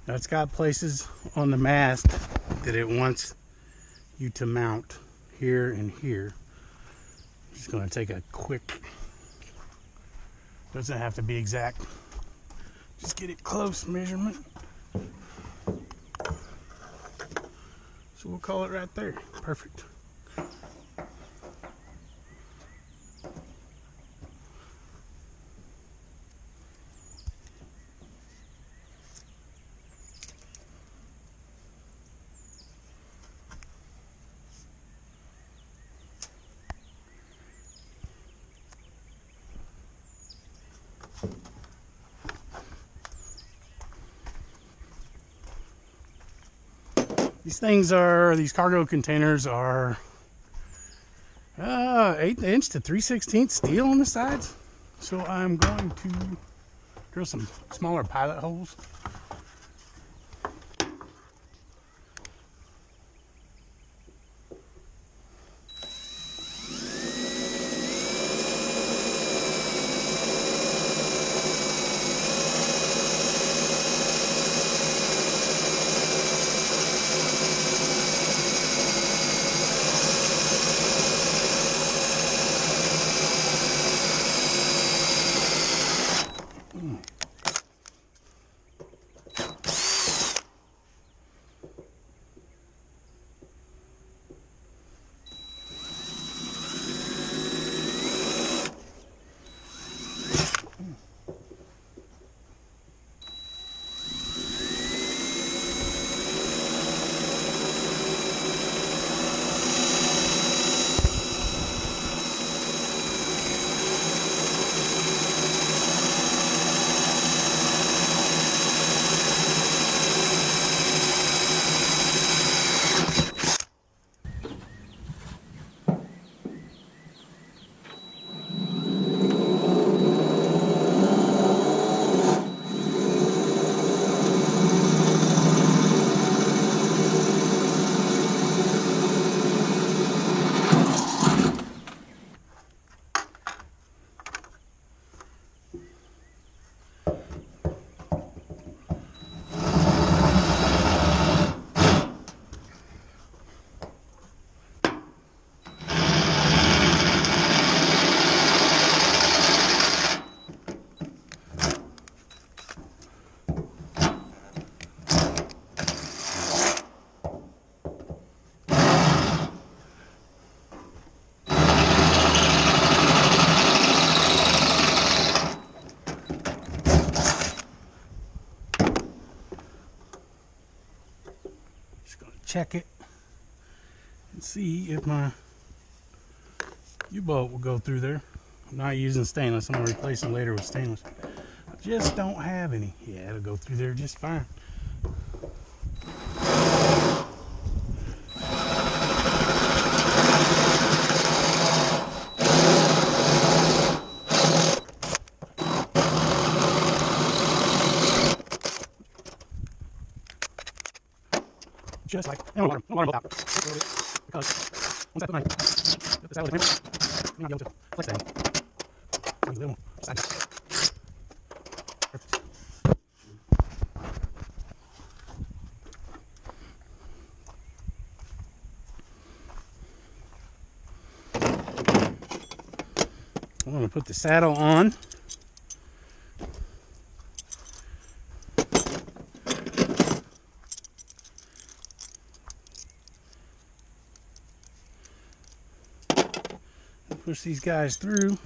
Now it's got places on the mast that it wants you to mount here and here. I'm just going to take a quick, doesn't have to be exact, just get it close measurement. So we'll call it right there. Perfect. These cargo containers are 1/8 to 3/16 steel on the sides. So I'm going to drill some smaller pilot holes. Check it and see if my U-bolt will go through there. I'm not using stainless. I'm going to replace them later with stainless. I just don't have any. Yeah, it'll go through there just fine. Just like, I don't want to bolt out. Because once I put my get this out of the frame, I'm not able to flex that anymore. A little side. Perfect. I'm going to put the saddle on. Push these guys through.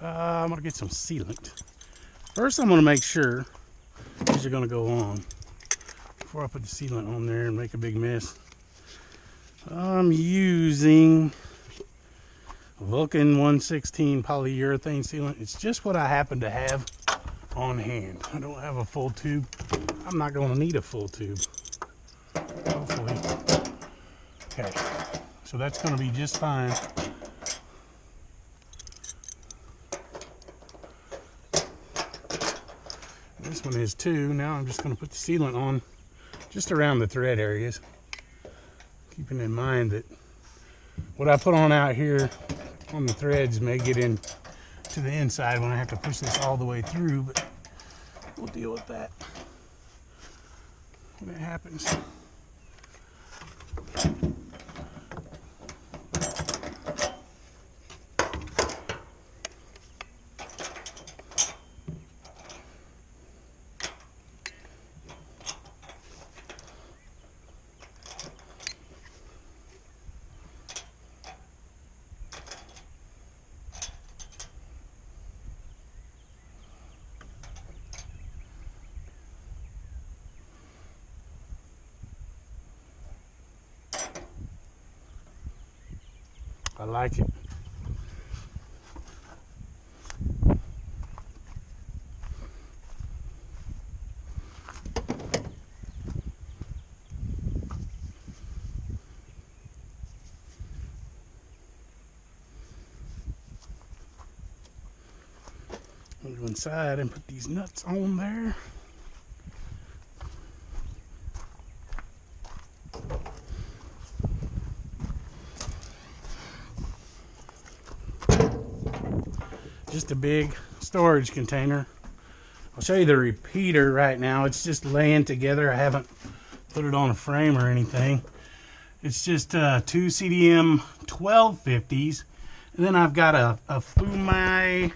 I'm going to get some sealant. First, I'm going to make sure these are going to go on before I put the sealant on there and make a big mess. I'm using Vulcan 116 polyurethane sealant. It's just what I happen to have on hand. I don't have a full tube. I'm not going to need a full tube, hopefully. Okay, so that's going to be just fine. This one is too. Now I'm just going to put the sealant on just around the thread areas, keeping in mind that what I put on out here on the threads may get in to the inside when I have to push this all the way through, but we'll deal with that. when it happens. I like it. I'll go inside and put these nuts on there. Just a big storage container. I'll show you the repeater right now. It's just laying together. I haven't put it on a frame or anything. It's just two CDM 1250s. And then I've got a Fumei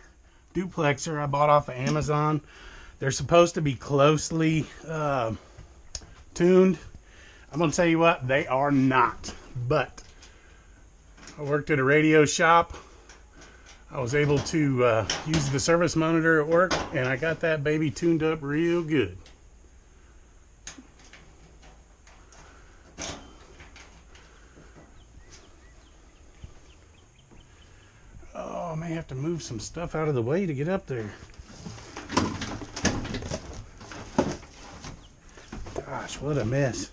duplexer I bought off of Amazon. They're supposed to be closely tuned. I'm going to tell you what, they are not. But I worked at a radio shop. I was able to use the service monitor at work, and I got that baby tuned up real good. Oh, I may have to move some stuff out of the way to get up there. Gosh, what a mess.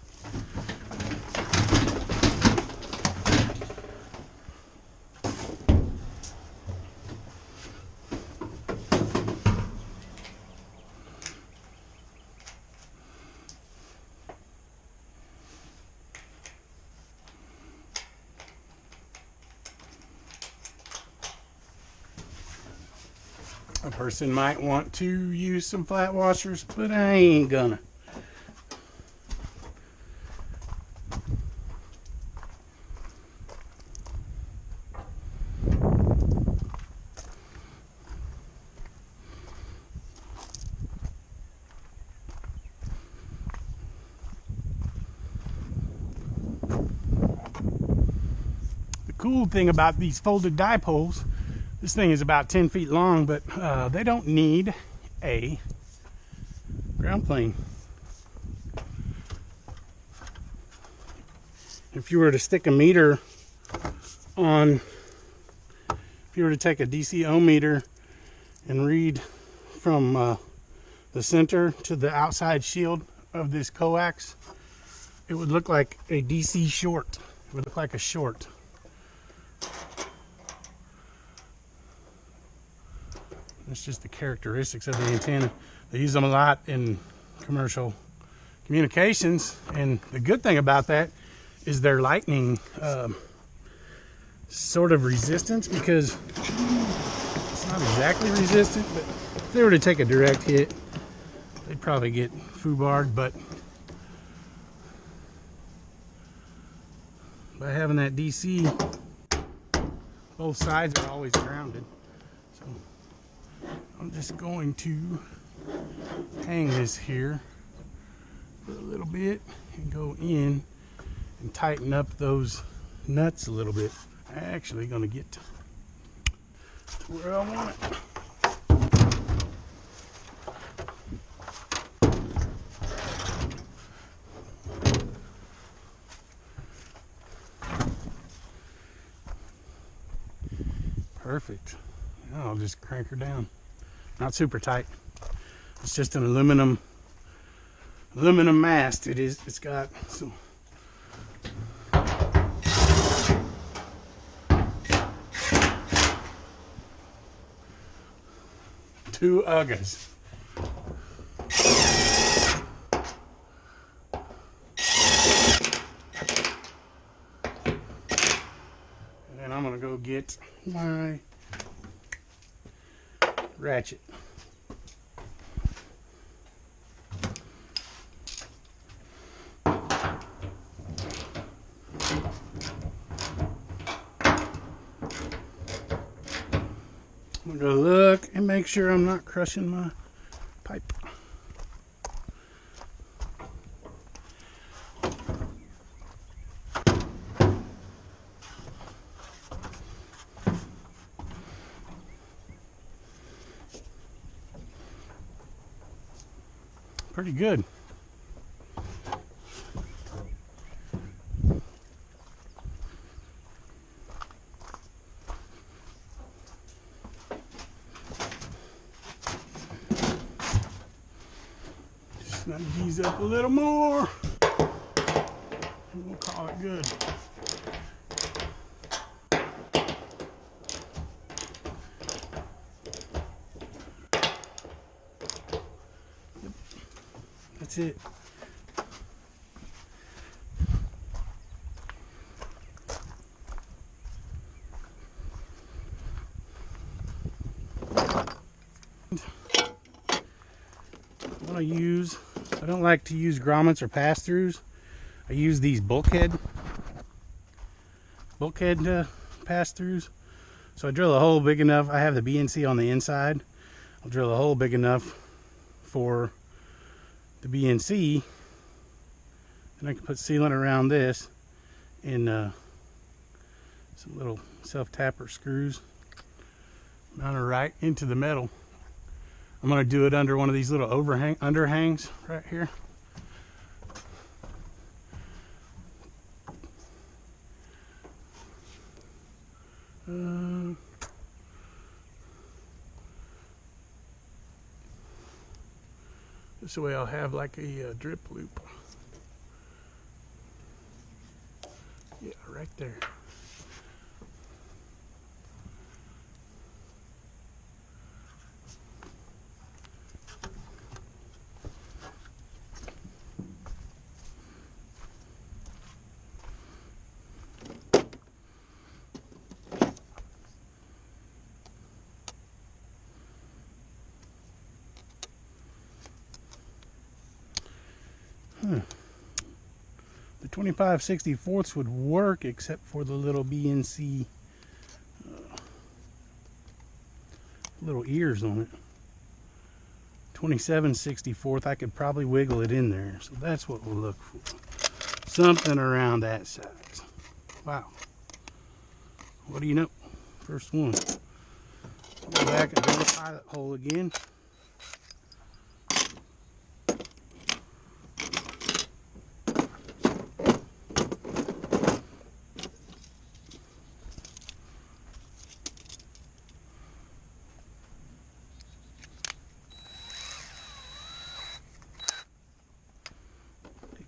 A person might want to use some flat washers, but I ain't gonna. The cool thing about these folded dipoles, this thing is about 10 feet long, but they don't need a ground plane. If you were to stick a meter on, if you were to take a DC ohm meter and read from the center to the outside shield of this coax, it would look like a DC short. It would look like a short. That's just the characteristics of the antenna. They use them a lot in commercial communications, and the good thing about that is their lightning sort of resistance, because it's not exactly resistant, but if they were to take a direct hit, they'd probably get foobarred, but by having that DC, both sides are always grounded. So I'm just going to hang this here for a little bit and go in and tighten up those nuts a little bit. I'm actually going to get to where I want it. Perfect. Now I'll just crank her down. Not super tight. It's just an aluminum mast. It's got some two Uggas. And then I'm gonna go get my ratchet. I'm gonna go look and make sure I'm not crushing my pipe. Pretty good. Just gonna ease up a little more, and we'll call it good. Yep. That's it. I don't like to use grommets or pass-throughs. I use these bulkhead pass-throughs. So I drill a hole big enough. I have the BNC on the inside. I'll drill a hole big enough for the BNC, and I can put sealant around this and some little self-tapper screws mounted right into the metal. I'm going to do it under one of these little underhangs right here. This way I'll have like a drip loop. Yeah, right there. The 25/64 would work except for the little BNC little ears on it. 27/64 I could probably wiggle it in there, so that's what we'll look for. Something around that size. Wow. What do you know? First one. Go back and drill the pilot hole again.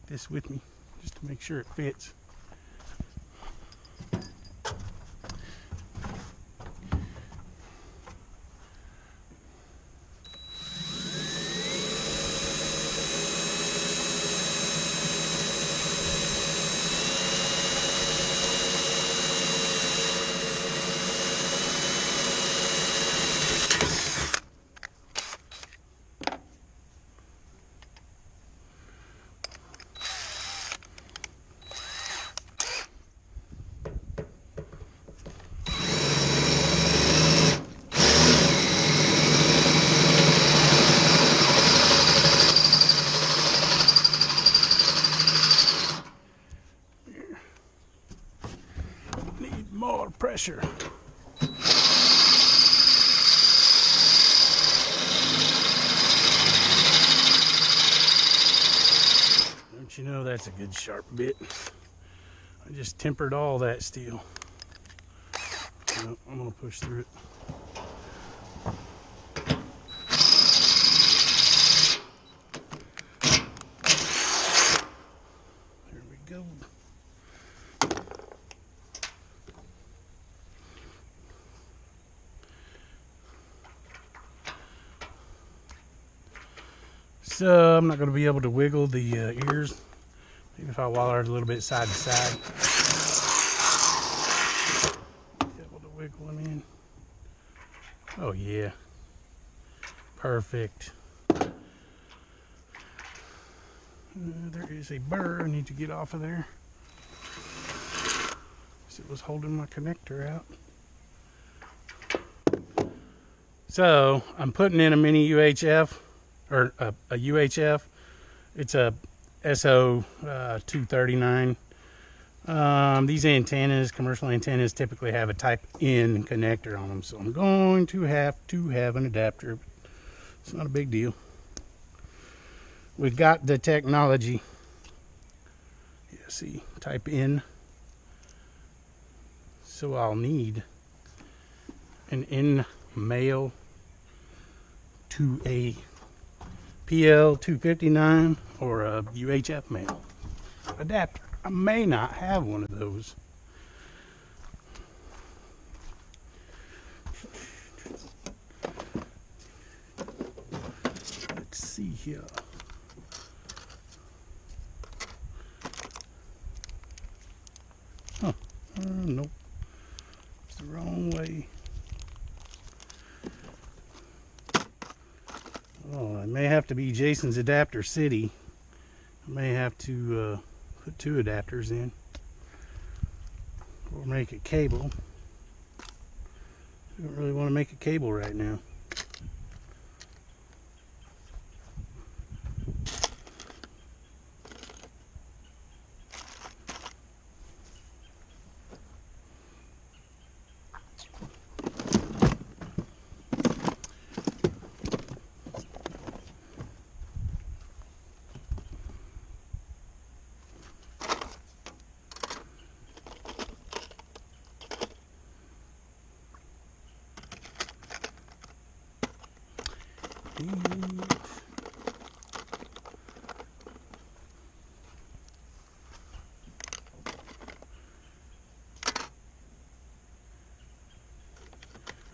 This with me just to make sure it fits. More pressure. Don't you know that's a good sharp bit? I just tempered all that steel. So I'm gonna push through it. There we go. So I'm not going to be able to wiggle the ears. Maybe if I waller it a little bit side to side. Be able to wiggle them in. Oh yeah. Perfect. There is a burr I need to get off of there. It was holding my connector out. So I'm putting in a mini UHF, or a UHF. It's a SO 239. These antennas, commercial antennas, typically have a type N connector on them, so I'm going to have an adapter. It's not a big deal. We've got the technology. Yeah, see, type N. So I'll need an N male to a PL 259 or a UHF male adapter. I may not have one of those. Let's see here. Huh. Nope. It's the wrong way. Oh, I may have to be Jason's Adapter City. I may have to put 2 adapters in. Or make a cable. I don't really want to make a cable right now.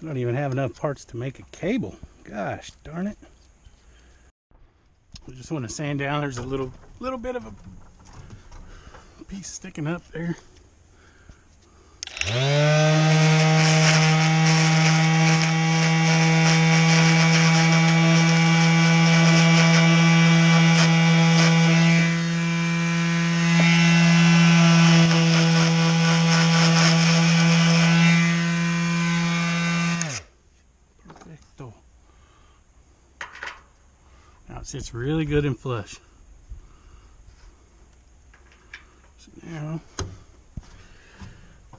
I don't even have enough parts to make a cable. Gosh darn it. I just want to sand down. There's a little bit of a piece sticking up there. Now it sits really good and flush. So now,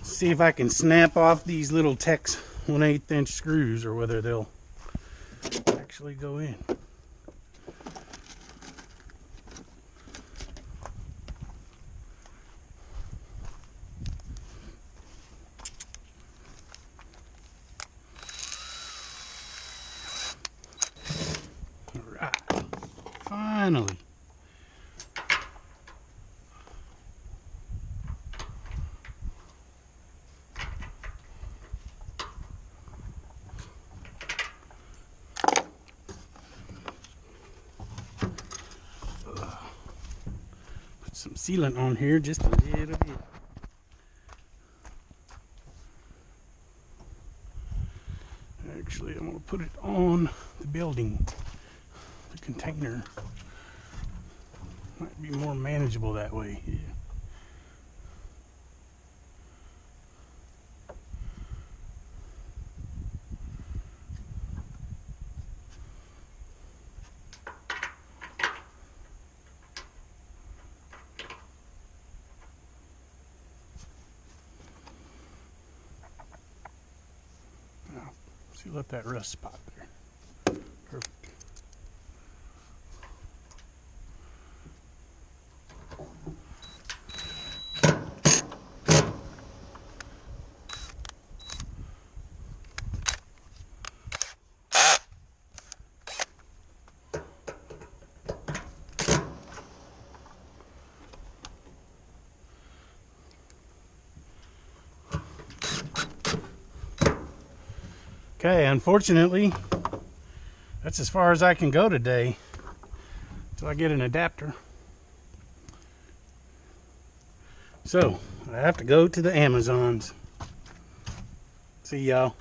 see if I can snap off these little Tex 1/8 inch screws, or whether they'll actually go in. Finally. Put some sealant on here, just a little bit. Actually, I'm going to put it on the building. Container might be more manageable that way. Yeah. Now, seal up that rust spot there. Perfect. Okay, unfortunately, that's as far as I can go today until I get an adapter. So, I have to go to the Amazons. See y'all.